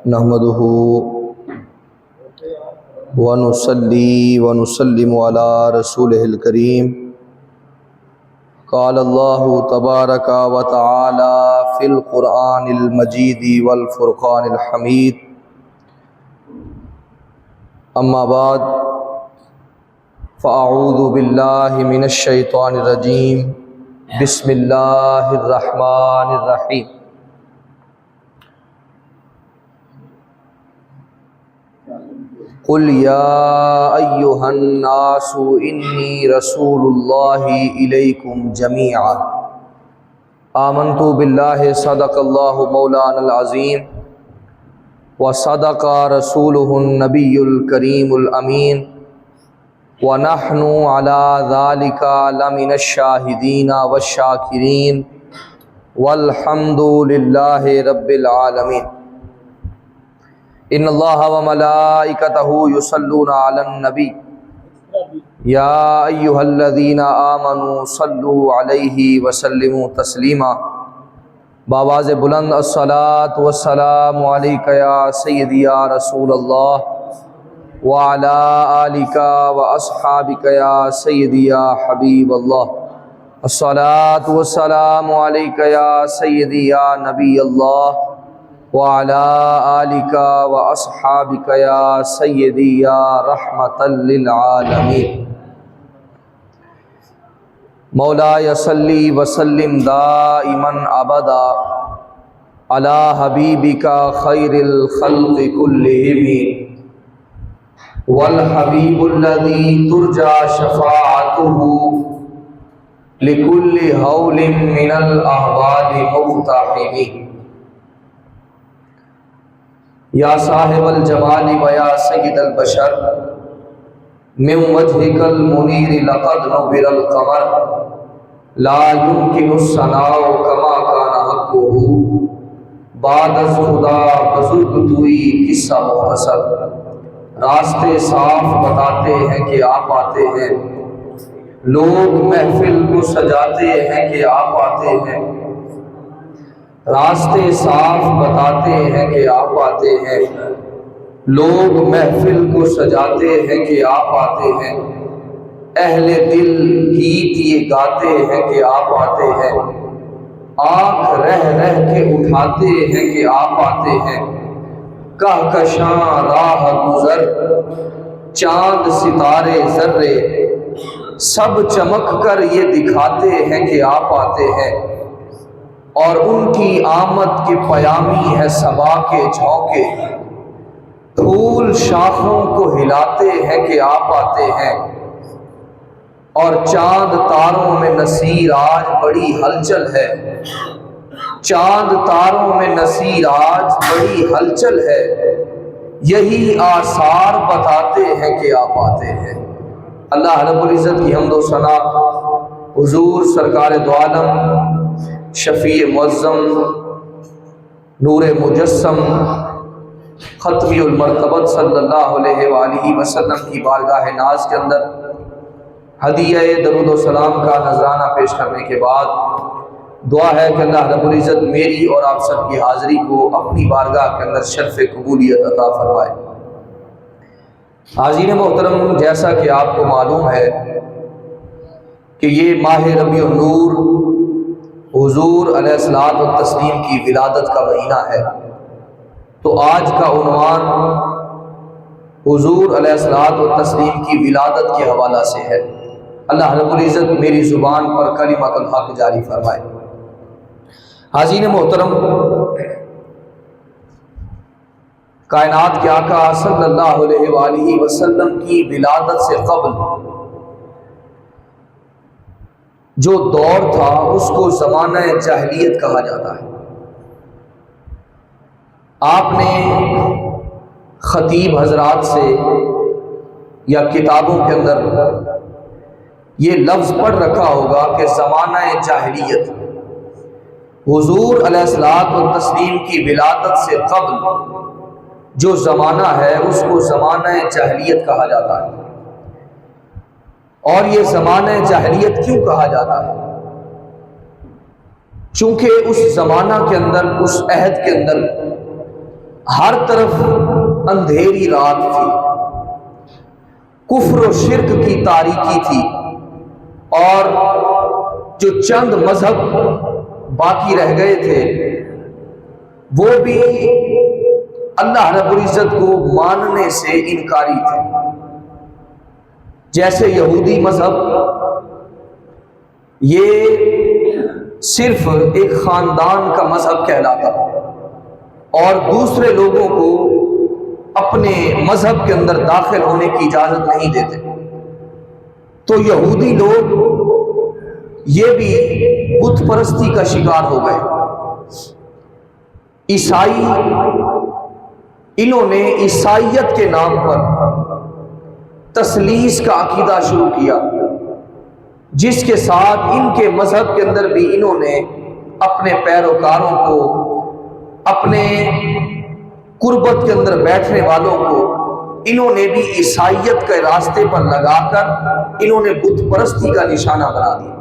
نحمده ونصلي ونسلم على رسوله الكريم قال الله تبارك وتعالى في القرآن المجيد والفرقان الحميد أما بعد فأعوذ بالله من الشيطان الرجيم بسم الله الرحمن الرحيم قل يا أيها الناس إني رسول الله إليكم جميعا آمنت بالله صدق الله مولانا العظيم وصدق رسوله النبي الكريم الأمين ونحن على ذلك لمن الشاهدين والشاكرين والحمد لله رب العالمين ان الله وملائكته يصلون على النبي يا ايها الذين آمنوا صلوا عليه وسلموا تسليما بآواز بلند الصلاۃ والسلام علیک یا سیدی یا رسول اللہ وعلی آلک واصحابک یا سیدی یا حبیب اللہ الصلاۃ والسلام علیک یا سیدی یا نبی اللہ وعلی آلک واصحابک یا سیدی یا رحمۃ للعالمین مولاي صلی وسلم دائما ابدا علی حبیبک خیر الخلق كلهم والحبیب الذی ترجى شفاعته لكل هول من الأهوال مقتحم یا صاحب الجمال و یا سید البشر من وجهك المنیر لقد نور القمر لا يمكن الثناء كما كان حقه بعد از خدا بزرگ توئی قصہ مختصر راستے صاف بتاتے ہیں کہ آپ آتے ہیں لوگ محفل کو سجاتے ہیں کہ آپ آتے ہیں راستے صاف بتاتے ہیں کہ آپ آتے ہیں لوگ محفل کو سجاتے ہیں کہ آپ آتے ہیں اہل دل گیت یہ گاتے ہیں کہ آپ آتے ہیں آنکھ رہ رہ کے اٹھاتے ہیں کہ آپ آتے ہیں کہکشاں راہ گزر چاند ستارے ذرے سب چمک کر یہ دکھاتے ہیں کہ آپ آتے ہیں اور ان کی آمد کے پیامی ہے صبا کے جھونکے پھول شاخوں کو ہلاتے ہیں کہ آپ آتے ہیں اور چاند تاروں میں نصیر آج بڑی ہلچل ہے چاند تاروں میں نصیر آج بڑی ہلچل ہے یہی آثار بتاتے ہیں کہ آپ آتے ہیں اللہ رب العزت کی حمد و ثنا حضور سرکار دو عالم شفیع معظم نور مجسم ختمی المرتبت صلی اللہ علیہ وآلہ وسلم کی بارگاہ ناز کے اندر ہدیہ درود و سلام کا نذرانہ پیش کرنے کے بعد دعا ہے کہ اللہ رب العزت میری اور آپ سب کی حاضری کو اپنی بارگاہ کے اندر شرف قبولیت عطا فرمائے۔ حاضرین محترم، جیسا کہ آپ کو معلوم ہے کہ یہ ماہ ربیع النور حضور علیہ الصلوۃ والتسلیم کی ولادت کا مہینہ ہے، تو آج کا عنوان حضور علیہ الصلوۃ والتسلیم کی ولادت کے حوالہ سے ہے۔ اللہ رب العزت میری زبان پر کلمۃ الحق جاری فرمائے۔ حاضرین محترم، کائنات کے آقا صلی اللہ علیہ وآلہ وسلم کی ولادت سے قبل جو دور تھا اس کو زمانہ جاہلیت کہا جاتا ہے۔ آپ نے خطیب حضرات سے یا کتابوں کے اندر یہ لفظ پڑھ رکھا ہوگا کہ زمانہ جاہلیت حضور علیہ الصلوۃ والتسلیم کی ولادت سے قبل جو زمانہ ہے اس کو زمانہ جاہلیت کہا جاتا ہے۔ اور یہ زمانہ جاہلیت کیوں کہا جاتا ہے؟ چونکہ اس زمانہ کے اندر، اس عہد کے اندر ہر طرف اندھیری رات تھی، کفر و شرک کی تاریکی تھی، اور جو چند مذہب باقی رہ گئے تھے وہ بھی اللہ رب العزت کو ماننے سے انکاری تھے۔ جیسے یہودی مذہب یہ صرف ایک خاندان کا مذہب کہلاتا اور دوسرے لوگوں کو اپنے مذہب کے اندر داخل ہونے کی اجازت نہیں دیتے، تو یہودی لوگ یہ بھی بت پرستی کا شکار ہو گئے۔ عیسائی، انہوں نے عیسائیت کے نام پر تثلیث کا عقیدہ شروع کیا، جس کے ساتھ ان کے مذہب کے اندر بھی انہوں نے اپنے پیروکاروں کو، اپنے قربت کے اندر بیٹھنے والوں کو، انہوں نے بھی عیسائیت کے راستے پر لگا کر انہوں نے بت پرستی کا نشانہ بنا دیا۔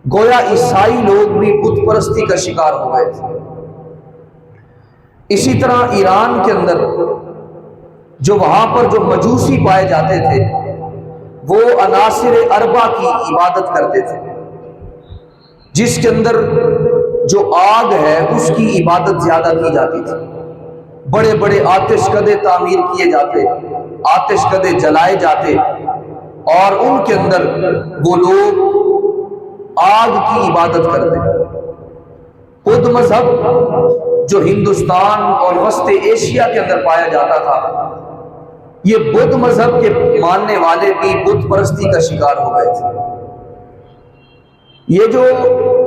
گویا عیسائی لوگ بھی بت پرستی کا شکار ہو گئے تھے۔ اسی طرح ایران کے اندر جو وہاں پر جو مجوسی پائے جاتے تھے وہ عناصر اربع کی عبادت کرتے تھے، جس کے اندر جو آگ ہے اس کی عبادت زیادہ کی جاتی تھی۔ بڑے بڑے آتش کدے تعمیر کیے جاتے، آتش کدے جلائے جاتے، اور ان کے اندر وہ لوگ آگ کی عبادت کرتے۔ بدھ مذہب جو ہندوستان اور وسط ایشیا کے اندر پایا جاتا تھا، یہ بدھ مذہب کے ماننے والے بھی بت پرستی کا شکار ہو گئے تھے۔ یہ جو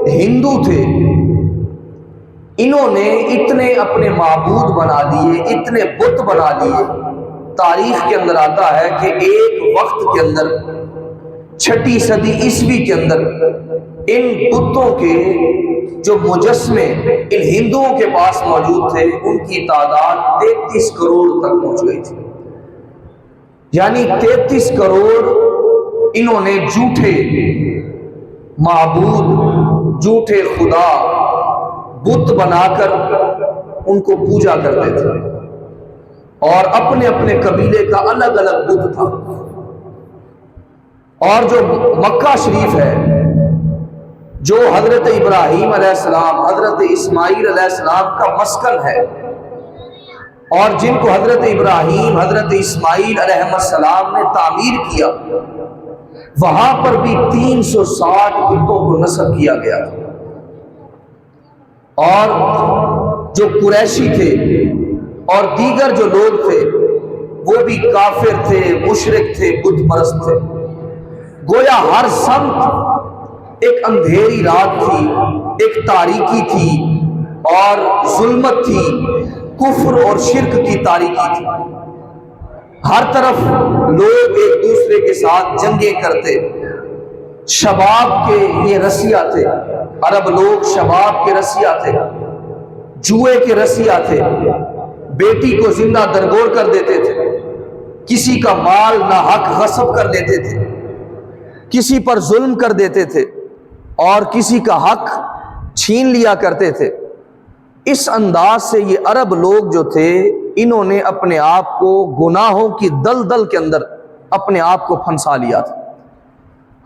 ہندو تھے انہوں نے اتنے اپنے معبود بنا لیے، اتنے بت بنا لیے، تاریخ کے اندر آتا ہے کہ ایک وقت کے اندر 6 صدی عیسوی کے اندر ان بتوں کے جو مجسمے ان ہندوؤں کے پاس موجود تھے ان کی تعداد 33 کروڑ تک پہنچ گئی تھی۔ یعنی 33 کروڑ انہوں نے جھوٹے معبود، جھوٹے خدا، بت بنا کر ان کو پوجا کرتے تھے، اور اپنے اپنے قبیلے کا الگ الگ بت تھا۔ اور جو مکہ شریف ہے، جو حضرت ابراہیم علیہ السلام، حضرت اسماعیل علیہ السلام کا مسکن ہے، اور جن کو حضرت ابراہیم، حضرت اسماعیل علیہ السلام نے تعمیر کیا، وہاں پر بھی 360 بتوں کو نصب کیا گیا تھا۔ اور جو قریشی تھے اور دیگر جو لوگ تھے وہ بھی کافر تھے، مشرک تھے، بت پرست تھے۔ گویا ہر سمت ایک اندھیری رات تھی، ایک تاریکی تھی، اور ظلمت تھی، کفر اور شرک کی تاریکی تھی۔ ہر طرف لوگ ایک دوسرے کے ساتھ جنگیں کرتے، شباب کے یہ رسیہ تھے، عرب لوگ شباب کے رسیہ تھے، جوئے کے رسیہ تھے، بیٹی کو زندہ درگور کر دیتے تھے، کسی کا مال ناحق غصب کر لیتے تھے، کسی پر ظلم کر دیتے تھے، اور کسی کا حق چھین لیا کرتے تھے۔ اس انداز سے یہ عرب لوگ جو تھے انہوں نے اپنے آپ کو گناہوں کی دلدل کے اندر اپنے آپ کو پھنسا لیا تھا۔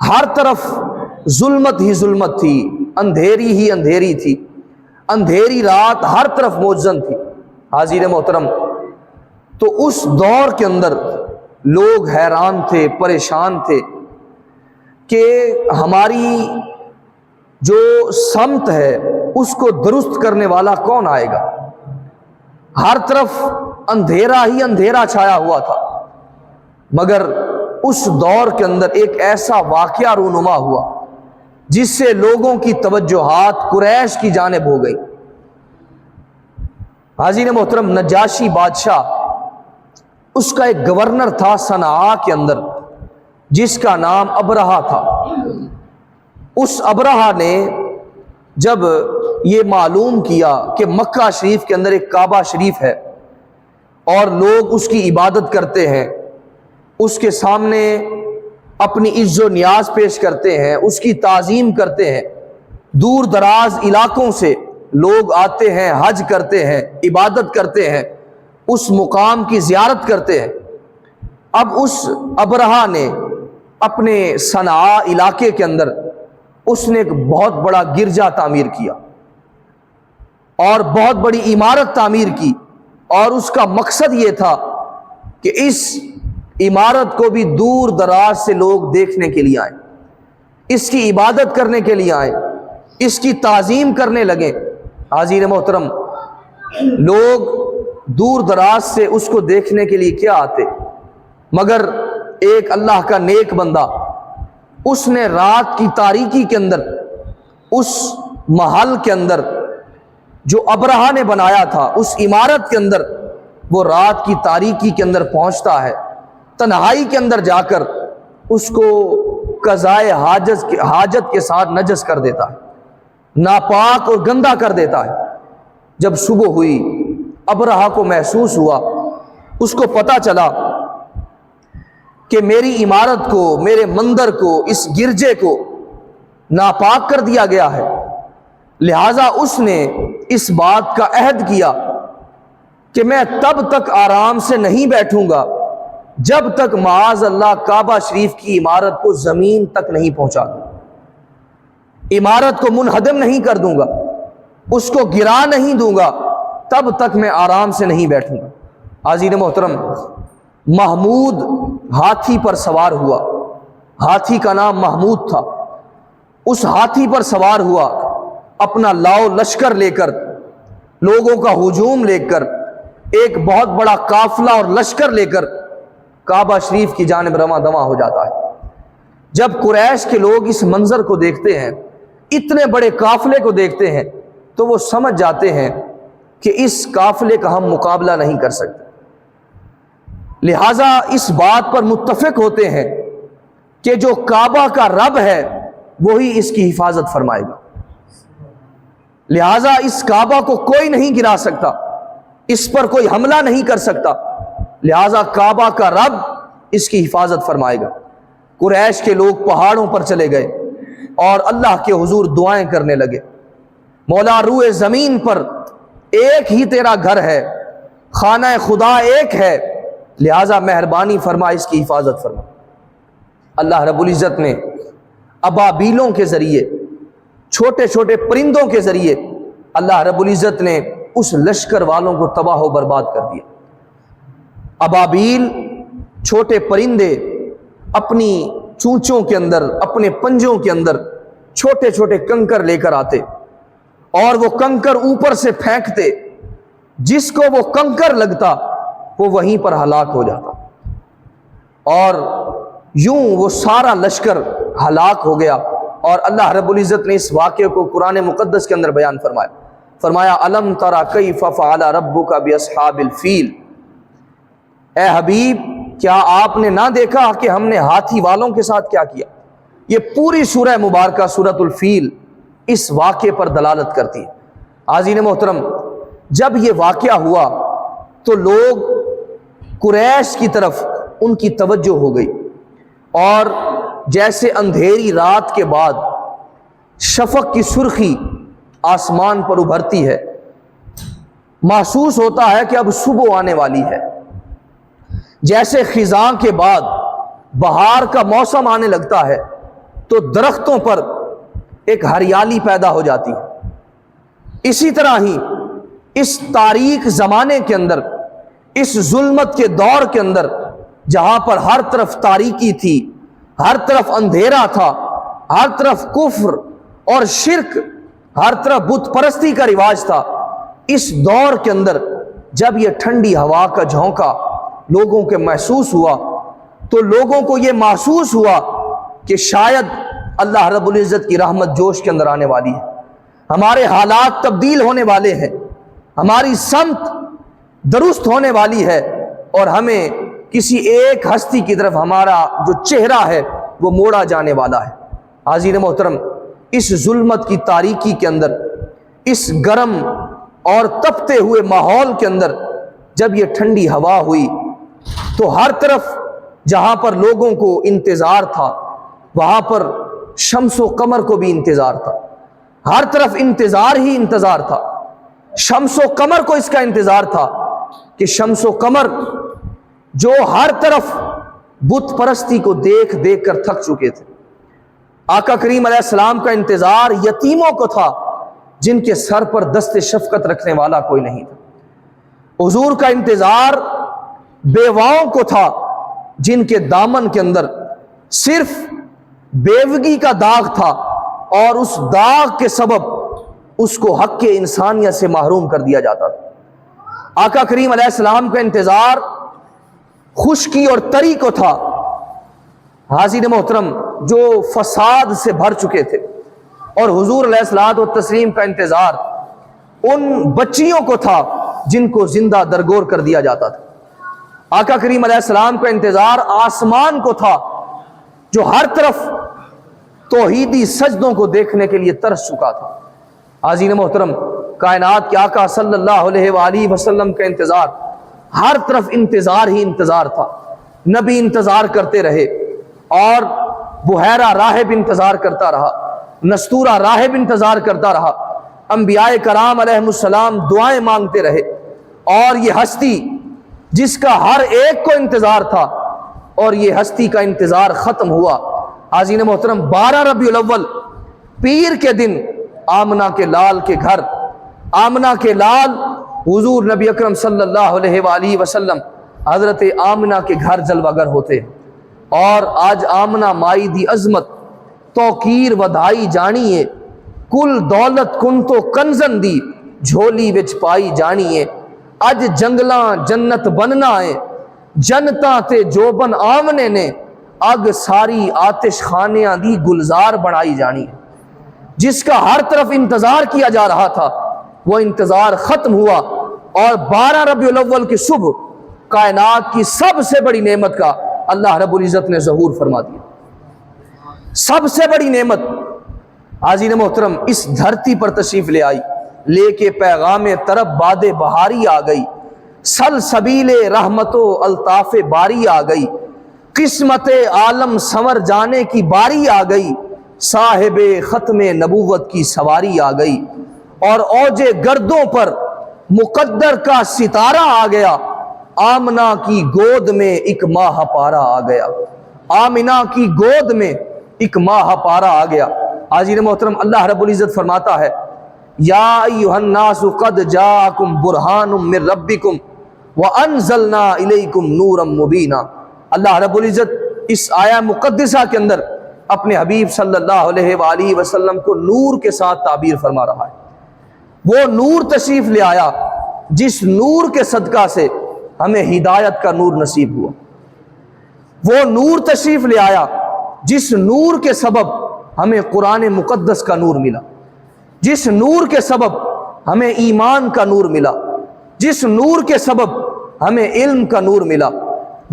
ہر طرف ظلمت ہی ظلمت تھی، اندھیری ہی اندھیری تھی، اندھیری رات ہر طرف موجزن تھی۔ حاضر محترم، تو اس دور کے اندر لوگ حیران تھے، پریشان تھے کہ ہماری جو سمت ہے اس کو درست کرنے والا کون آئے گا۔ ہر طرف اندھیرا ہی اندھیرا چھایا ہوا تھا، مگر اس دور کے اندر ایک ایسا واقعہ رونما ہوا جس سے لوگوں کی توجہات قریش کی جانب ہو گئی۔ حاضرین محترم، نجاشی بادشاہ، اس کا ایک گورنر تھا صنعاء کے اندر جس کا نام ابرہہ تھا۔ اس ابرہہ نے جب یہ معلوم کیا کہ مکہ شریف کے اندر ایک کعبہ شریف ہے اور لوگ اس کی عبادت کرتے ہیں، اس کے سامنے اپنی عز و نیاز پیش کرتے ہیں، اس کی تعظیم کرتے ہیں، دور دراز علاقوں سے لوگ آتے ہیں، حج کرتے ہیں، عبادت کرتے ہیں، اس مقام کی زیارت کرتے ہیں۔ اب اس ابرہہ نے اپنے صنعاء علاقے کے اندر اس نے ایک بہت بڑا گرجا تعمیر کیا اور بہت بڑی عمارت تعمیر کی، اور اس کا مقصد یہ تھا کہ اس عمارت کو بھی دور دراز سے لوگ دیکھنے کے لیے آئیں، اس کی عبادت کرنے کے لیے آئیں، اس کی تعظیم کرنے لگیں۔ حاضرین محترم، لوگ دور دراز سے اس کو دیکھنے کے لیے کیا آتے، مگر ایک اللہ کا نیک بندہ اس نے رات کی تاریکی کے اندر اس محل کے اندر جو ابرہہ نے بنایا تھا، اس عمارت کے اندر، وہ رات کی تاریکی کے اندر پہنچتا ہے، تنہائی کے اندر جا کر اس کو قضائے حاجت کے ساتھ نجس کر دیتا ہے، ناپاک اور گندا کر دیتا ہے۔ جب صبح ہوئی، ابرہہ کو محسوس ہوا، اس کو پتہ چلا کہ میری عمارت کو، میرے مندر کو، اس گرجے کو ناپاک کر دیا گیا ہے، لہٰذا اس نے اس بات کا عہد کیا کہ میں تب تک آرام سے نہیں بیٹھوں گا جب تک معاذ اللہ کعبہ شریف کی عمارت کو زمین تک نہیں پہنچا دوں، عمارت کو منہدم نہیں کر دوں گا، اس کو گرا نہیں دوں گا، تب تک میں آرام سے نہیں بیٹھوں گا۔ حاضرین محترم، محمود ہاتھی پر سوار ہوا، ہاتھی کا نام محمود تھا، اس ہاتھی پر سوار ہوا، اپنا لاؤ لشکر لے کر، لوگوں کا ہجوم لے کر، ایک بہت بڑا قافلہ اور لشکر لے کر کعبہ شریف کی جانب رواں دواں ہو جاتا ہے۔ جب قریش کے لوگ اس منظر کو دیکھتے ہیں، اتنے بڑے قافلے کو دیکھتے ہیں، تو وہ سمجھ جاتے ہیں کہ اس قافلے کا ہم مقابلہ نہیں کر سکتے، لہٰذا اس بات پر متفق ہوتے ہیں کہ جو کعبہ کا رب ہے وہی اس کی حفاظت فرمائے گا، لہٰذا اس کعبہ کو کوئی نہیں گرا سکتا، اس پر کوئی حملہ نہیں کر سکتا، لہٰذا کعبہ کا رب اس کی حفاظت فرمائے گا۔ قریش کے لوگ پہاڑوں پر چلے گئے اور اللہ کے حضور دعائیں کرنے لگے، مولا روئے زمین پر ایک ہی تیرا گھر ہے، خانہ خدا ایک ہے، لہٰذا مہربانی فرما، اس کی حفاظت فرما۔ اللہ رب العزت نے ابابیلوں کے ذریعے، چھوٹے چھوٹے پرندوں کے ذریعے اللہ رب العزت نے اس لشکر والوں کو تباہ و برباد کر دیا۔ ابابیل چھوٹے پرندے اپنی چونچوں کے اندر، اپنے پنجوں کے اندر چھوٹے چھوٹے کنکر لے کر آتے اور وہ کنکر اوپر سے پھینکتے، جس کو وہ کنکر لگتا وہ وہیں پر ہلاک ہو جاتا، اور یوں وہ سارا لشکر ہلاک ہو گیا۔ اور اللہ رب العزت نے اس واقعے کو قرآن مقدس کے اندر بیان فرمایا الم تری کیف فعل ربک باصحاب الفیل، اے حبیب کیا آپ نے نہ دیکھا کہ ہم نے ہاتھی والوں کے ساتھ کیا کیا؟ یہ پوری سورہ مبارکہ سورۃ الفیل اس واقعے پر دلالت کرتی ہے۔ حاضرین محترم، جب یہ واقعہ ہوا تو لوگ قریش کی طرف ان کی توجہ ہو گئی، اور جیسے اندھیری رات کے بعد شفق کی سرخی آسمان پر ابھرتی ہے، محسوس ہوتا ہے کہ اب صبح آنے والی ہے، جیسے خزاں کے بعد بہار کا موسم آنے لگتا ہے تو درختوں پر ایک ہریالی پیدا ہو جاتی ہے، اسی طرح ہی اس تاریک زمانے کے اندر، اس ظلمت کے دور کے اندر، جہاں پر ہر طرف تاریکی تھی، ہر طرف اندھیرا تھا، ہر طرف کفر اور شرک، ہر طرف بت پرستی کا رواج تھا، اس دور کے اندر جب یہ ٹھنڈی ہوا کا جھونکا لوگوں کے محسوس ہوا تو لوگوں کو یہ محسوس ہوا کہ شاید اللہ رب العزت کی رحمت جوش کے اندر آنے والی ہے، ہمارے حالات تبدیل ہونے والے ہیں، ہماری سمت درست ہونے والی ہے، اور ہمیں کسی ایک ہستی کی طرف ہمارا جو چہرہ ہے وہ موڑا جانے والا ہے۔ حاضرین محترم، اس ظلمت کی تاریکی کے اندر، اس گرم اور تپتے ہوئے ماحول کے اندر جب یہ ٹھنڈی ہوا ہوئی تو ہر طرف جہاں پر لوگوں کو انتظار تھا وہاں پر شمس و قمر کو بھی انتظار تھا، ہر طرف انتظار ہی انتظار تھا. شمس و قمر کو اس کا انتظار تھا کہ شمس و قمر جو ہر طرف بت پرستی کو دیکھ دیکھ کر تھک چکے تھے، آقا کریم علیہ السلام کا انتظار یتیموں کو تھا جن کے سر پر دست شفقت رکھنے والا کوئی نہیں تھا. حضور کا انتظار بیواؤں کو تھا جن کے دامن کے اندر صرف بیوگی کا داغ تھا اور اس داغ کے سبب اس کو حق کے انسانیت سے محروم کر دیا جاتا تھا. آقا کریم علیہ السلام کا انتظار خشکی اور تری کو تھا، حاضرین محترم، جو فساد سے بھر چکے تھے. اور حضور علیہ الصلوۃ والتسلیم کا انتظار ان بچیوں کو تھا جن کو زندہ درگور کر دیا جاتا تھا. آقا کریم علیہ السلام کا انتظار آسمان کو تھا جو ہر طرف توحیدی سجدوں کو دیکھنے کے لیے ترس چکا تھا. حاضرین محترم، کائنات کے آقا صلی اللہ علیہ وآلہ وسلم کا انتظار ہر طرف انتظار ہی انتظار تھا. نبی انتظار کرتے رہے اور بحیرہ راہب انتظار کرتا رہا، نستورہ راہب انتظار کرتا رہا، انبیاء کرام علیہ السلام دعائیں مانگتے رہے. اور یہ ہستی جس کا ہر ایک کو انتظار تھا اور یہ ہستی کا انتظار ختم ہوا. حاضرین محترم، 12 ربیع الاول پیر کے دن آمنہ کے لال کے گھر، آمنہ کے لال حضور نبی اکرم صلی اللہ علیہ وآلہ وسلم حضرت آمنہ کے گھر جلوہ گر ہوتے ہیں. اور آج آمنہ مائی دی عظمت توقیر ودھائی جانیے، کل دولت کن تو کنزن دی جھولی وچ پائی جانیے. اج جنگلاں جنت بننا ہے، جنتاں تے جوبن آمنے نے اگ ساری آتش خانیاں دی گلزار بنائی جانی ہے. جس کا ہر طرف انتظار کیا جا رہا تھا وہ انتظار ختم ہوا اور 12 ربیع الاول کی صبح کائنات کی سب سے بڑی نعمت کا اللہ رب العزت نے ظہور فرما دیا. سب سے بڑی نعمت حاضرین محترم اس دھرتی پر تشریف لے آئی، لے کے پیغام طرب باد بہاری آ گئی، سلسبیل رحمت و الطاف باری آ گئی، قسمت عالم سنور جانے کی باری آ گئی، صاحب ختم نبوت کی سواری آ گئی. اور اوج گردوں پر مقدر کا ستارہ آ گیا، آمنہ کی گود میں ایک ماہ پارا آ گیا، آمنہ کی گود میں ایک ماہ پارا آ گیا. حاضرین محترم، اللہ رب العزت فرماتا ہے یا ایھا الناس قد جاءکم برہان من ربکم وانزلنا الیکم نورا مبینا. اللہ رب العزت اس آیہ مقدسہ کے اندر اپنے حبیب صلی اللہ علیہ وآلہ وسلم کو نور کے ساتھ تعبیر فرما رہا ہے. وہ نور تشریف لے آیا جس نور کے صدقہ سے ہمیں ہدایت کا نور نصیب ہوا. وہ نور تشریف لے آیا جس نور کے سبب ہمیں قرآن مقدس کا نور ملا، جس نور کے سبب ہمیں ایمان کا نور ملا، جس نور کے سبب ہمیں علم کا نور ملا.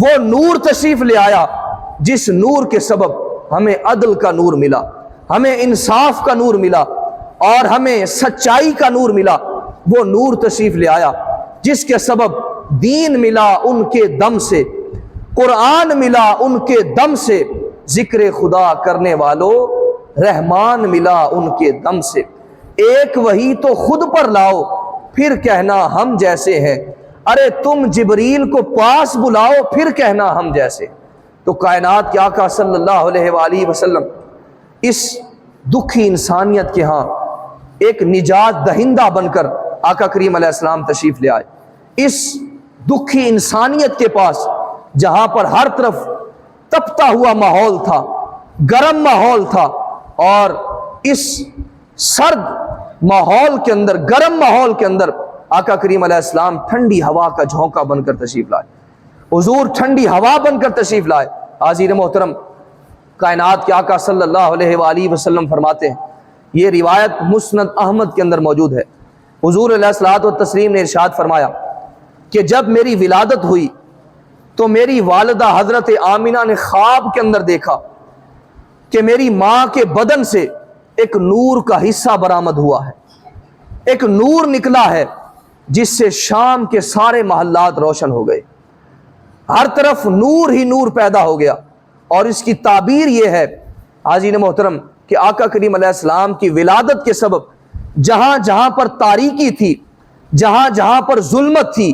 وہ نور تشریف لے آیا جس نور کے سبب ہمیں عدل کا نور ملا، ہمیں انصاف کا نور ملا اور ہمیں سچائی کا نور ملا. وہ نور تشریف لے آیا جس کے سبب دین ملا ان کے دم سے، قرآن ملا ان کے دم سے، ذکر خدا کرنے والوں رحمان ملا ان کے دم سے. ایک وہی تو خود پر لاؤ پھر کہنا ہم جیسے ہیں، ارے تم جبریل کو پاس بلاؤ پھر کہنا ہم جیسے. تو کائنات کے آقا صلی اللہ علیہ وآلہ وسلم اس دکھی انسانیت کے ہاں ایک نجات دہندہ بن کر آقا کریم علیہ السلام تشریف لے آئے. اس دکھی انسانیت کے پاس جہاں پر ہر طرف تپتا ہوا ماحول تھا، گرم ماحول تھا، اور اس سرد ماحول کے اندر، گرم ماحول کے اندر آقا کریم علیہ السلام ٹھنڈی ہوا کا جھونکا بن کر تشریف لائے. حضور ٹھنڈی ہوا بن کر تشریف لائے. حاضرین محترم، کائنات کے آقا صلی اللہ علیہ وآلہ وسلم فرماتے ہیں، یہ روایت مسند احمد کے اندر موجود ہے، حضور علیہ الصلوۃ والتسلیم نے ارشاد فرمایا کہ جب میری ولادت ہوئی تو میری والدہ حضرت آمنہ نے خواب کے اندر دیکھا کہ میری ماں کے بدن سے ایک نور کا حصہ برآمد ہوا ہے، ایک نور نکلا ہے جس سے شام کے سارے محلات روشن ہو گئے، ہر طرف نور ہی نور پیدا ہو گیا. اور اس کی تعبیر یہ ہے حاضرین محترم کہ آقا کریم علیہ السلام کی ولادت کے سبب جہاں جہاں پر تاریکی تھی، جہاں جہاں پر ظلمت تھی،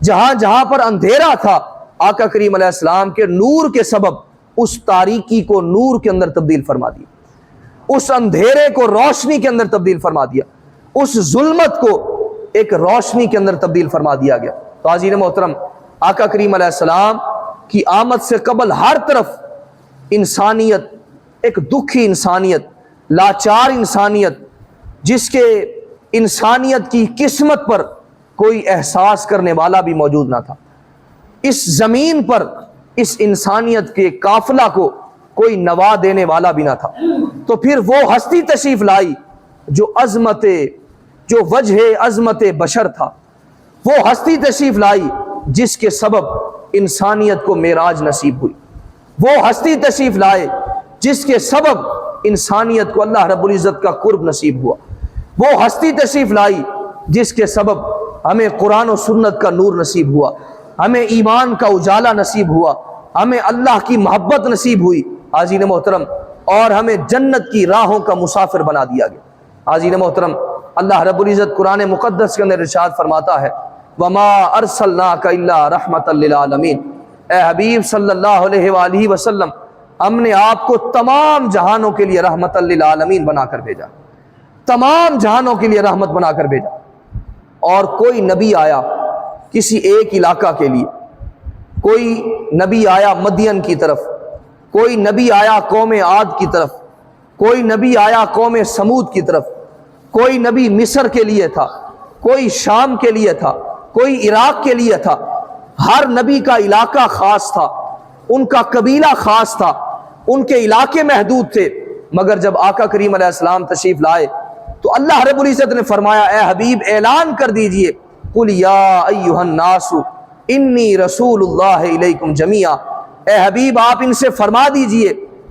جہاں جہاں پر اندھیرا تھا، آقا کریم علیہ السلام کے نور کے سبب اس تاریکی کو نور کے اندر تبدیل فرما دیا، اس اندھیرے کو روشنی کے اندر تبدیل فرما دیا، اس ظلمت کو ایک روشنی کے اندر تبدیل فرما دیا گیا۔ تو حاضرین محترم، آقا کریم علیہ السلام کی آمد سے قبل ہر طرف انسانیت، ایک دکھی انسانیت، لاچار انسانیت، جس کے انسانیت کی قسمت پر کوئی احساس کرنے والا بھی موجود نہ تھا، اس زمین پر اس انسانیت کے قافلہ کو کوئی نوا دینے والا بھی نہ تھا۔ تو پھر وہ ہستی تشریف لائی جو جو وجہ عظمت بشر تھا، وہ ہستی تشریف لائی جس کے سبب انسانیت کو معراج نصیب ہوئی، وہ ہستی تشریف لائے جس کے سبب انسانیت کو اللہ رب العزت کا قرب نصیب ہوا، وہ ہستی تشریف لائی جس کے سبب ہمیں قرآن و سنت کا نور نصیب ہوا، ہمیں ایمان کا اجالا نصیب ہوا، ہمیں اللہ کی محبت نصیب ہوئی حاضرین محترم، اور ہمیں جنت کی راہوں کا مسافر بنا دیا گیا۔ حاضرین محترم، اللہ رب العزت قرآن مقدس کے اندر ارشاد فرماتا ہے وَمَا أَرْسَلْنَاكَ إِلَّا رَحْمَةً لِّلْعَالَمِينَ، اے حبیب صلی اللہ علیہ وآلہ وسلم، ہم نے آپ کو تمام جہانوں کے لیے رحمت للعالمین بنا کر بھیجا، تمام جہانوں کے لیے رحمت بنا کر بھیجا۔ اور کوئی نبی آیا کسی ایک علاقہ کے لیے، کوئی نبی آیا مدین کی طرف، کوئی نبی آیا قوم عاد کی طرف، کوئی نبی آیا قوم سمود کی طرف، کوئی نبی مصر کے لیے تھا، کوئی شام کے لیے تھا، کوئی عراق کے لیے تھا۔ ہر نبی کا علاقہ خاص تھا، ان کا قبیلہ خاص تھا، ان کے علاقے محدود تھے، مگر جب آقا کریم علیہ السلام تشریف لائے تو اللہ رب العزت نے فرمایا اے حبیب اعلان کر دیجئے قل یا ایھا الناس انی رسول اللہ الیکم جمیعا، اے حبیب آپ ان سے فرما دیجئے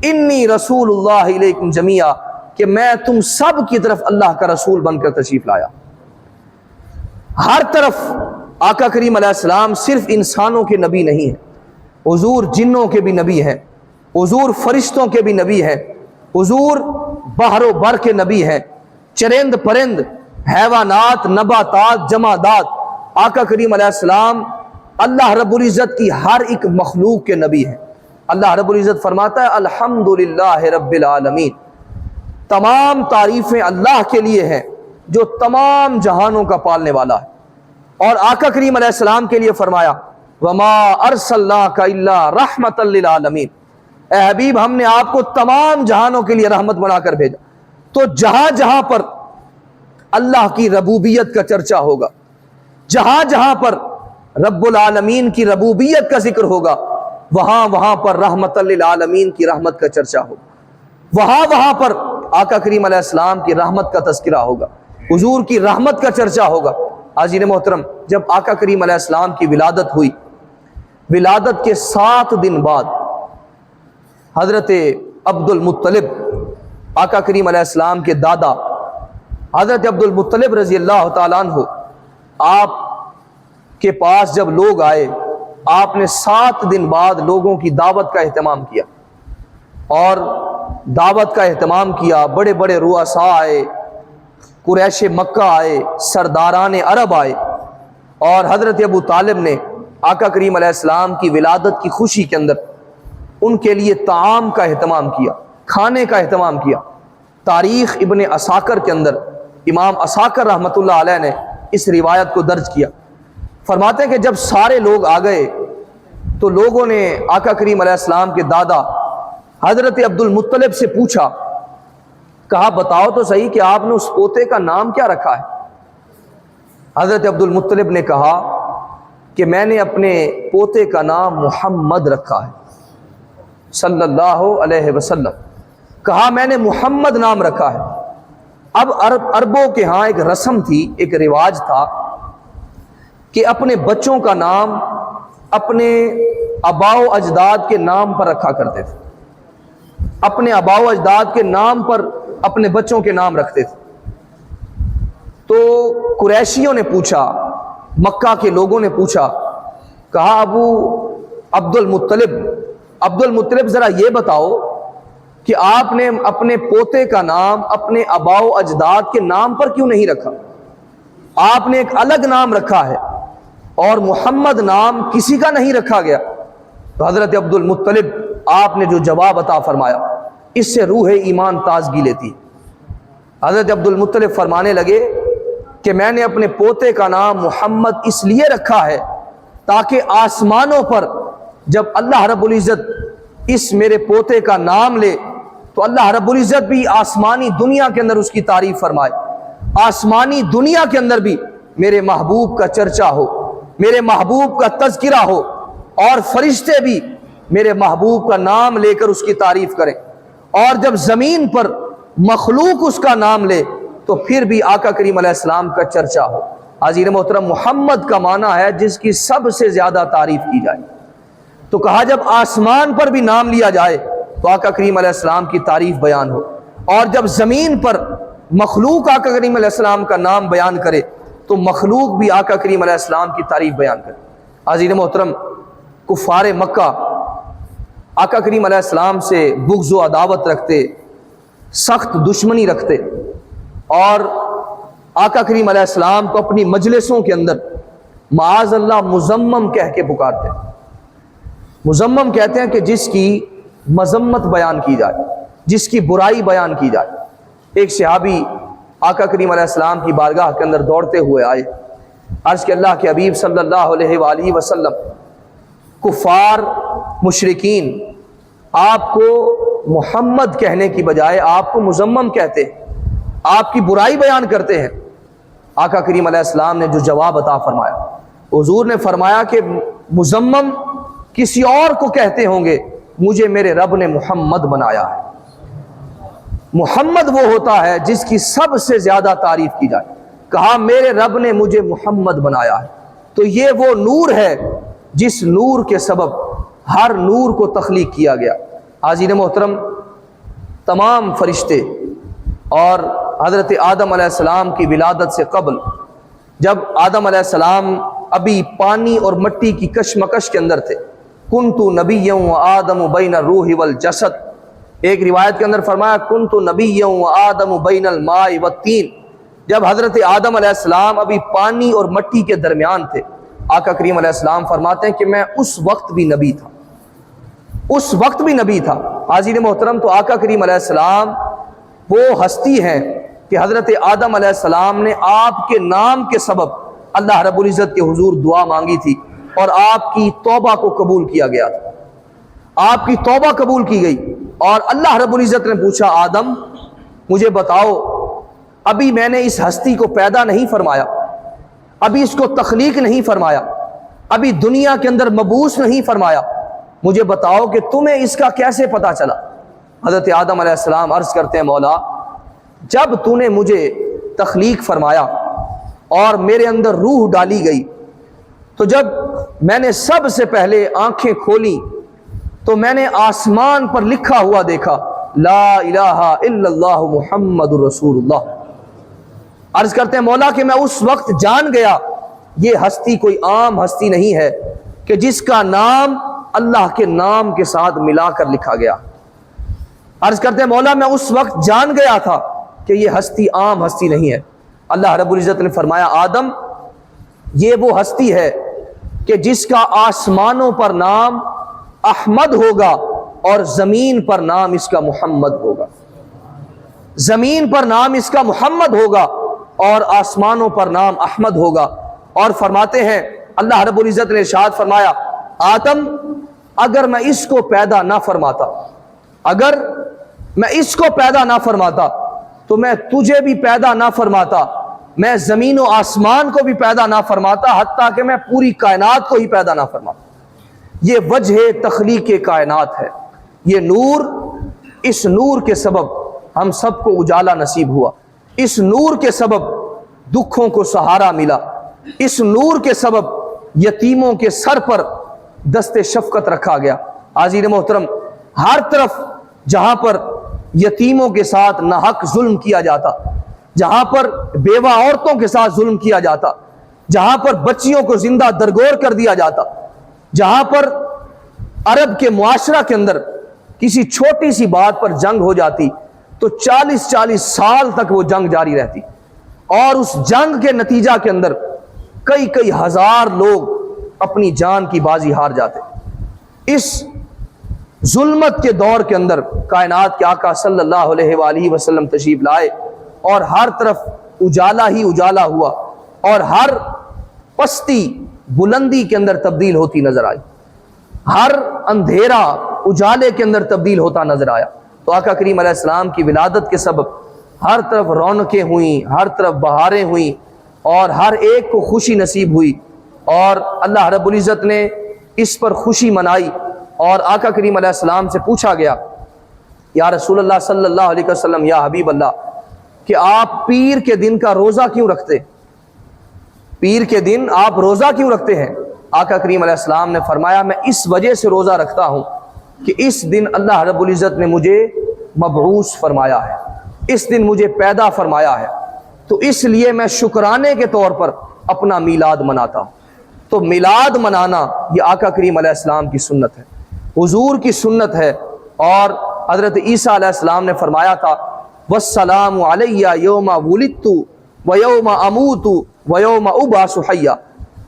انی رسول اللہ الیکم جمیعا، کہ میں تم سب کی طرف اللہ کا رسول بن کر تشریف لایا۔ ہر طرف آقا کریم علیہ السلام صرف انسانوں کے نبی نہیں ہیں، حضور جنوں کے بھی نبی ہیں، حضور فرشتوں کے بھی نبی ہیں، حضور بحر و بر کے نبی ہیں، چرند پرند، حیوانات، نباتات، جمادات، آقا کریم علیہ السلام اللہ رب العزت کی ہر ایک مخلوق کے نبی ہیں۔ اللہ رب العزت فرماتا ہے الحمدللہ رب العالمین، تمام تعریفیں اللہ کے لیے ہیں جو تمام جہانوں کا پالنے والا ہے۔ اور آقا کریم علیہ السلام کے لیے فرمایا وما ارسلناک الا رحمۃ للعالمین، اے حبیب ہم نے آپ کو تمام جہانوں کے لیے رحمت بنا کر بھیجا۔ تو جہاں جہاں پر اللہ کی ربوبیت کا چرچا ہوگا، جہاں جہاں پر رب العالمین کی ربوبیت کا ذکر ہوگا، وہاں وہاں پر رحمت للعالمین کی رحمت کا چرچا ہوگا، وہاں وہاں پر آقا کریم علیہ السلام کی رحمت کا تذکرہ ہوگا، حضور کی رحمت کا چرچا ہوگا۔ حاضرین محترم، جب آقا کریم علیہ السلام کی ولادت ہوئی، ولادت کے 7 دن بعد حضرت عبد المطلب، آقا کریم علیہ السلام کے دادا حضرت عبد المطلب رضی اللہ تعالیٰ عنہ، آپ کے پاس جب لوگ آئے، آپ نے 7 دن بعد لوگوں کی دعوت کا اہتمام کیا، اور دعوت کا اہتمام کیا۔ بڑے بڑے رؤساء آئے، قریش مکہ آئے، سرداران عرب آئے، اور حضرت ابو طالب نے آقا کریم علیہ السلام کی ولادت کی خوشی کے اندر ان کے لیے طعام کا اہتمام کیا، کھانے کا اہتمام کیا۔ تاریخ ابن عساکر کے اندر امام عساکر رحمۃ اللہ علیہ نے اس روایت کو درج کیا، فرماتے ہیں کہ جب سارے لوگ آ گئے تو لوگوں نے آقا کریم علیہ السلام کے دادا حضرت عبد المطلب سے پوچھا، کہا بتاؤ تو صحیح کہ آپ نے اس پوتے کا نام کیا رکھا ہے؟ حضرت عبد المطلب نے کہا کہ میں نے اپنے پوتے کا نام محمد رکھا ہے صلی اللہ علیہ وسلم، کہا میں نے محمد نام رکھا ہے۔ اب عربوں کے ہاں ایک رسم تھی، ایک رواج تھا کہ اپنے بچوں کا نام اپنے آباء و اجداد کے نام پر رکھا کرتے تھے، اپنے آباء و اجداد کے نام پر اپنے بچوں کے نام رکھتے تھے۔ تو قریشیوں نے پوچھا، مکہ کے لوگوں نے پوچھا، کہا ابو عبد المطلب ذرا یہ بتاؤ کہ آپ نے اپنے پوتے کا نام اپنے آباء و اجداد کے نام پر کیوں نہیں رکھا؟ آپ نے ایک الگ نام رکھا ہے اور محمد نام کسی کا نہیں رکھا گیا۔ تو حضرت عبد المطلب آپ نے جو جواب عطا فرمایا اس سے روح ایمان تازگی لیتی۔ حضرت عبد المطلب فرمانے لگے کہ میں نے اپنے پوتے کا نام محمد اس لیے رکھا ہے تاکہ آسمانوں پر جب اللہ رب العزت اس میرے پوتے کا نام لے تو اللہ رب العزت بھی آسمانی دنیا کے اندر اس کی تعریف فرمائے، آسمانی دنیا کے اندر بھی میرے محبوب کا چرچا ہو، میرے محبوب کا تذکرہ ہو، اور فرشتے بھی میرے محبوب کا نام لے کر اس کی تعریف کریں، اور جب زمین پر مخلوق اس کا نام لے تو پھر بھی آقا کریم علیہ السلام کا چرچا ہو۔ حضرت محترم محمد کا معنی ہے جس کی سب سے زیادہ تعریف کی جائے، تو کہا جب آسمان پر بھی نام لیا جائے تو آقا کریم علیہ السلام کی تعریف بیان ہو، اور جب زمین پر مخلوق آقا کریم علیہ السلام کا نام بیان کرے تو مخلوق بھی آقا کریم علیہ السلام کی تعریف بیان کرے۔ حضرت محترم کفار مکہ آقا کریم علیہ السلام سے بغض و عداوت رکھتے، سخت دشمنی رکھتے، اور آقا کریم علیہ السلام کو اپنی مجلسوں کے اندر معاذ اللہ مذمم کہہ کے پکارتے۔ مذمم کہتے ہیں کہ جس کی مذمت بیان کی جائے، جس کی برائی بیان کی جائے۔ ایک صحابی آقا کریم علیہ السلام کی بارگاہ کے اندر دوڑتے ہوئے آئے، عرض کہ اللہ کے حبیب صلی اللہ علیہ وآلہ وسلم، کفار مشرکین آپ کو محمد کہنے کی بجائے آپ کو مذمم کہتے ہیں، آپ کی برائی بیان کرتے ہیں۔ آقا کریم علیہ السلام نے جو جواب عطا فرمایا، حضور نے فرمایا کہ مذمم کسی اور کو کہتے ہوں گے، مجھے میرے رب نے محمد بنایا ہے۔ محمد وہ ہوتا ہے جس کی سب سے زیادہ تعریف کی جائے، کہا میرے رب نے مجھے محمد بنایا ہے۔ تو یہ وہ نور ہے جس نور کے سبب ہر نور کو تخلیق کیا گیا۔ حاضرین محترم، تمام فرشتے اور حضرت آدم علیہ السلام کی ولادت سے قبل جب آدم علیہ السلام ابھی پانی اور مٹی کی کشمکش کے اندر تھے، کنت نبیا وآدم بین الروح والجسد، ایک روایت کے اندر فرمایا کنت نبیا وآدم بین الماء والطین، جب حضرت آدم علیہ السلام ابھی پانی اور مٹی کے درمیان تھے، آقا کریم علیہ السلام فرماتے ہیں کہ میں اس وقت بھی نبی تھا، اس وقت بھی نبی تھا۔ حاضرین محترم، تو آقا کریم علیہ السلام وہ ہستی ہیں کہ حضرت آدم علیہ السلام نے آپ کے نام کے سبب اللہ رب العزت کے حضور دعا مانگی تھی، اور آپ کی توبہ کو قبول کیا گیا تھا، آپ کی توبہ قبول کی گئی، اور اللہ رب العزت نے پوچھا آدم مجھے بتاؤ، ابھی میں نے اس ہستی کو پیدا نہیں فرمایا، ابھی اس کو تخلیق نہیں فرمایا، ابھی دنیا کے اندر مبعوث نہیں فرمایا، مجھے بتاؤ کہ تمہیں اس کا کیسے پتا چلا؟ حضرت آدم علیہ السلام عرض کرتے ہیں مولا، جب تو نے مجھے تخلیق فرمایا اور میرے اندر روح ڈالی گئی، تو جب میں نے سب سے پہلے آنکھیں کھولی تو میں نے آسمان پر لکھا ہوا دیکھا لا الہ الا اللہ محمد رسول اللہ۔ عرض کرتے ہیں مولا کہ میں اس وقت جان گیا یہ ہستی کوئی عام ہستی نہیں ہے کہ جس کا نام اللہ کے نام کے ساتھ ملا کر لکھا گیا۔ عرض کرتے ہیں مولا میں اس وقت جان گیا تھا کہ یہ ہستی عام ہستی نہیں ہے۔ اللہ رب العزت نے فرمایا آدم یہ وہ ہستی ہے کہ جس کا آسمانوں پر نام احمد ہوگا اور زمین پر نام اس کا محمد ہوگا، زمین پر نام اس کا محمد ہوگا اور آسمانوں پر نام احمد ہوگا۔ اور فرماتے ہیں اللہ رب العزت نے ارشاد فرمایا آدم اگر میں اس کو پیدا نہ فرماتا، اگر میں اس کو پیدا نہ فرماتا تو میں تجھے بھی پیدا نہ فرماتا، میں زمین و آسمان کو بھی پیدا نہ فرماتا، حتیٰ کہ میں پوری کائنات کو ہی پیدا نہ فرماتا۔ یہ وجہ تخلیق کائنات ہے، یہ نور، اس نور کے سبب ہم سب کو اجالا نصیب ہوا، اس نور کے سبب دکھوں کو سہارا ملا، اس نور کے سبب یتیموں کے سر پر دست شفقت رکھا گیا۔ حاضرین محترم، ہر طرف جہاں پر یتیموں کے ساتھ ناحق ظلم کیا جاتا، جہاں پر بیوہ عورتوں کے ساتھ ظلم کیا جاتا، جہاں پر بچیوں کو زندہ درگور کر دیا جاتا، جہاں پر عرب کے معاشرہ کے اندر کسی چھوٹی سی بات پر جنگ ہو جاتی تو 40 سال تک وہ جنگ جاری رہتی، اور اس جنگ کے نتیجہ کے اندر کئی ہزار لوگ اپنی جان کی بازی ہار جاتے۔ اس ظلمت کے دور کے اندر کائنات کے آقا صلی اللہ علیہ وآلہ وسلم تشریف لائے، اور ہر طرف اجالا ہی اجالا ہوا، اور ہر پستی بلندی کے اندر تبدیل ہوتی نظر آئی، ہر اندھیرا اجالے کے اندر تبدیل ہوتا نظر آیا۔ تو آقا کریم علیہ السلام کی ولادت کے سبب ہر طرف رونقیں ہوئیں، ہر طرف بہاریں ہوئیں، اور ہر ایک کو خوشی نصیب ہوئی، اور اللہ رب العزت نے اس پر خوشی منائی۔ اور آقا کریم علیہ السلام سے پوچھا گیا، یا رسول اللہ صلی اللہ علیہ وسلم، یا حبیب اللہ، کہ آپ پیر کے دن کا روزہ کیوں رکھتے؟ پیر کے دن آپ روزہ کیوں رکھتے ہیں؟ آقا کریم علیہ السلام نے فرمایا، میں اس وجہ سے روزہ رکھتا ہوں کہ اس دن اللہ رب العزت نے مجھے مبعوث فرمایا ہے، اس دن مجھے پیدا فرمایا ہے، تو اس لیے میں شکرانے کے طور پر اپنا میلاد مناتا ہوں۔ تو میلاد منانا یہ آقا کریم علیہ السلام کی سنت ہے، حضور کی سنت ہے۔ اور حضرت عیسیٰ علیہ السلام نے فرمایا تھا، وَالسَّلَامُ عَلَيَّ يَوْمَ وُلِدتُّ وَيَوْمَ أَمُوتُ وَيَوْمَ أُبْعَثُ حَيًّا،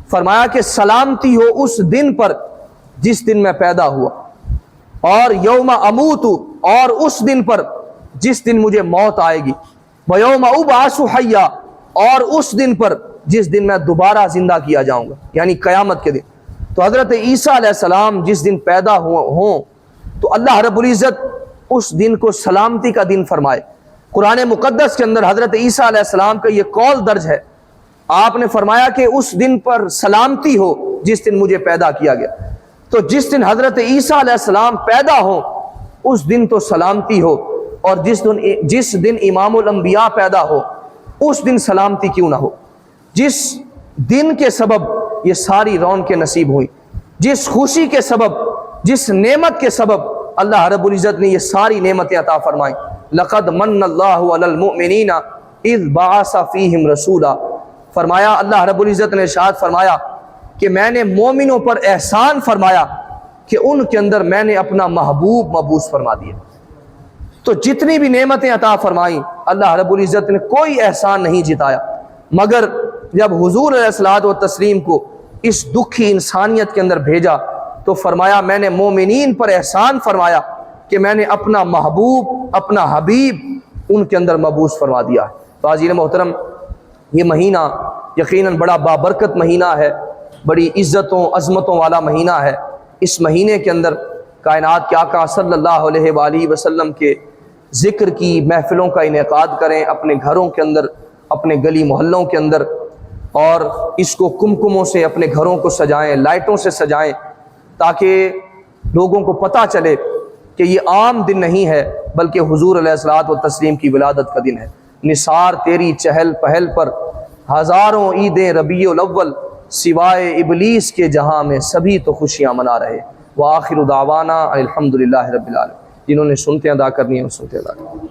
فرمایا کہ سلامتی ہو اس دن پر جس دن میں پیدا ہوا، اور یوم اموت، اور اس دن پر جس دن مجھے موت آئے گی، وَيَوْمَ أُبْعَثُ حَيًّا، اور اس دن پر جس دن میں دوبارہ زندہ کیا جاؤں گا، یعنی قیامت کے دن۔ تو حضرت عیسیٰ علیہ السلام جس دن پیدا ہوں تو اللہ رب العزت اس دن کو سلامتی کا دن فرمائے۔ قرآن مقدس کے اندر حضرت عیسیٰ علیہ السلام کا یہ قول درج ہے، آپ نے فرمایا کہ اس دن پر سلامتی ہو جس دن مجھے پیدا کیا گیا۔ تو جس دن حضرت عیسیٰ علیہ السلام پیدا ہو اس دن تو سلامتی ہو، اور جس دن امام الانبیاء پیدا ہو اس دن سلامتی کیوں نہ ہو؟ جس دن کے سبب یہ ساری رونقیں نصیب ہوئی، جس خوشی کے سبب، جس نعمت کے سبب اللہ رب العزت نے یہ ساری نعمتیں عطا فرمائیں۔ لقد من اللہ علی المؤمنین اذ بعث فیہم رسولا، فرمایا اللہ رب العزت نے ارشاد فرمایا کہ میں نے مومنوں پر احسان فرمایا کہ ان کے اندر میں نے اپنا محبوب مبعوث فرما دیا۔ تو جتنی بھی نعمتیں عطا فرمائیں اللہ رب العزت نے کوئی احسان نہیں جتایا، مگر جب حضور علیہ الصلوۃ والتسلیم کو اس دکھی انسانیت کے اندر بھیجا تو فرمایا میں نے مومنین پر احسان فرمایا کہ میں نے اپنا محبوب، اپنا حبیب ان کے اندر مبعوث فرما دیا ہے۔ تو حاضرین محترم، یہ مہینہ یقیناً بڑا بابرکت مہینہ ہے، بڑی عزتوں عظمتوں والا مہینہ ہے۔ اس مہینے کے اندر کائنات کے آقا صلی اللہ علیہ وآلہ وسلم کے ذکر کی محفلوں کا انعقاد کریں، اپنے گھروں کے اندر، اپنے گلی محلوں کے اندر، اور اس کو کمکموں سے اپنے گھروں کو سجائیں، لائٹوں سے سجائیں، تاکہ لوگوں کو پتہ چلے کہ یہ عام دن نہیں ہے بلکہ حضور علیہ الصلوۃ والتسلیم کی ولادت کا دن ہے۔ نثار تیری چہل پہل پر ہزاروں عیدیں ربیع الاول، سوائے ابلیس کے جہاں میں سبھی تو خوشیاں منا رہے۔ وآخر دعوانا الحمدللہ رب العالمین۔ جنہوں نے سنتے ادا کرنی ہے وہ سنتے ادا کریں۔